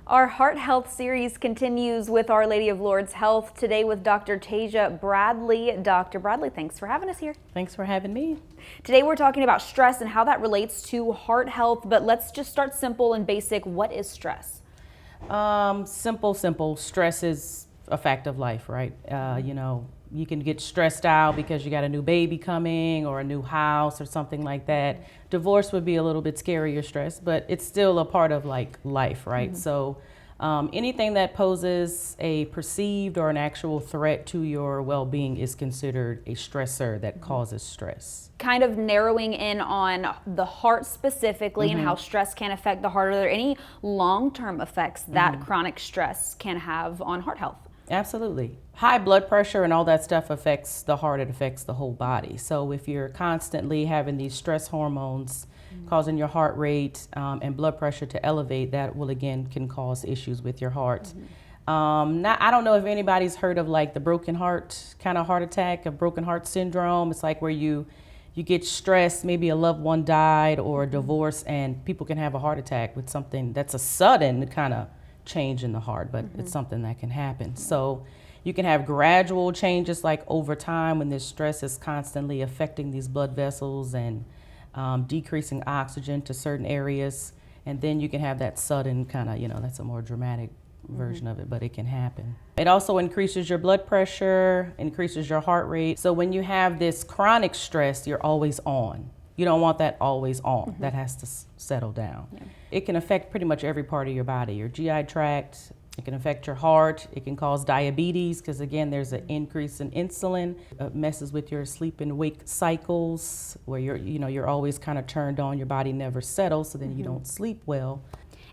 Our Heart Health series continues with Our Lady of Lourdes Health, today with Dr. Tasia Bradley. Dr. Bradley, thanks for having us here. Thanks for having me. Today we're talking about stress and how that relates to heart health, but let's just start simple and basic. What is stress? Simple. Stress is a fact of life, right? You can get stressed out because you got a new baby coming or a new house or something like that. Divorce would be a little bit scarier stress, but it's still a part of like life, right? So anything that poses a perceived or an actual threat to your well-being is considered a stressor that causes stress. Kind of narrowing in on the heart specifically and how stress can affect the heart. Are there any long-term effects that chronic stress can have on heart health? Absolutely. High blood pressure and all that stuff affects the heart, it affects the whole body. So if you're constantly having these stress hormones causing your heart rate and blood pressure to elevate, that will again can cause issues with your heart. I don't know if anybody's heard of like the broken heart kind of heart attack, a broken heart syndrome. It's like where you get stressed, maybe a loved one died or a divorce, and people can have a heart attack with something that's a sudden kind of change in the heart, but it's something that can happen. So you can have gradual changes like over time when this stress is constantly affecting these blood vessels and decreasing oxygen to certain areas. And then you can have that sudden kind of, that's a more dramatic version of it, but it can happen. It also increases your blood pressure, increases your heart rate. So when you have this chronic stress, you're always on. You don't want that always on. That has to settle down. It can affect pretty much every part of your body, your GI tract. It can affect your heart. It can cause diabetes because, again, there's an increase in insulin. It messes with your sleep and wake cycles where you're always kind of turned on. Your body never settles, so then you don't sleep well.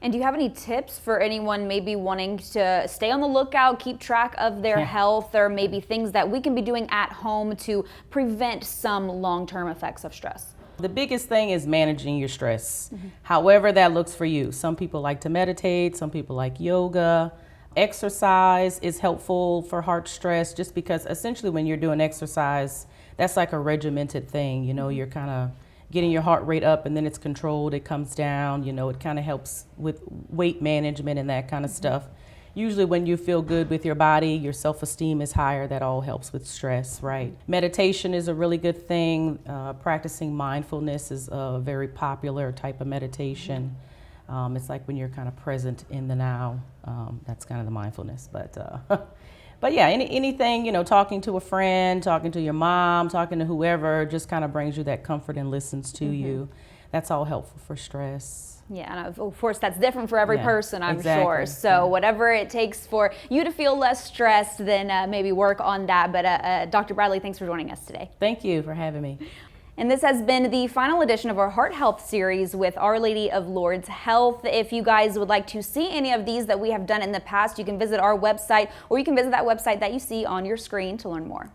And do you have any tips for anyone maybe wanting to stay on the lookout, keep track of their health, or maybe things that we can be doing at home to prevent some long-term effects of stress? The biggest thing is managing your stress, however that looks for you. Some people like to meditate, some people like yoga. Exercise is helpful for heart stress just because essentially when you're doing exercise, that's like a regimented thing. You're kind of getting your heart rate up and then it's controlled, it comes down. It kind of helps with weight management and that kind of stuff. Usually when you feel good with your body, your self-esteem is higher, that all helps with stress, right? Meditation is a really good thing. Practicing mindfulness is a very popular type of meditation. It's like when you're kind of present in the now. That's kind of the mindfulness. But yeah, anything, talking to a friend, talking to your mom, talking to whoever, just kind of brings you that comfort and listens to you. That's all helpful for stress. Yeah, and of course that's different for every person, I'm sure. So whatever it takes for you to feel less stressed, then maybe work on that. But Dr. Bradley, thanks for joining us today. Thank you for having me. And this has been the final edition of our Heart Health series with Our Lady of Lourdes Health. If you guys would like to see any of these that we have done in the past, you can visit our website, or you can visit that website that you see on your screen to learn more.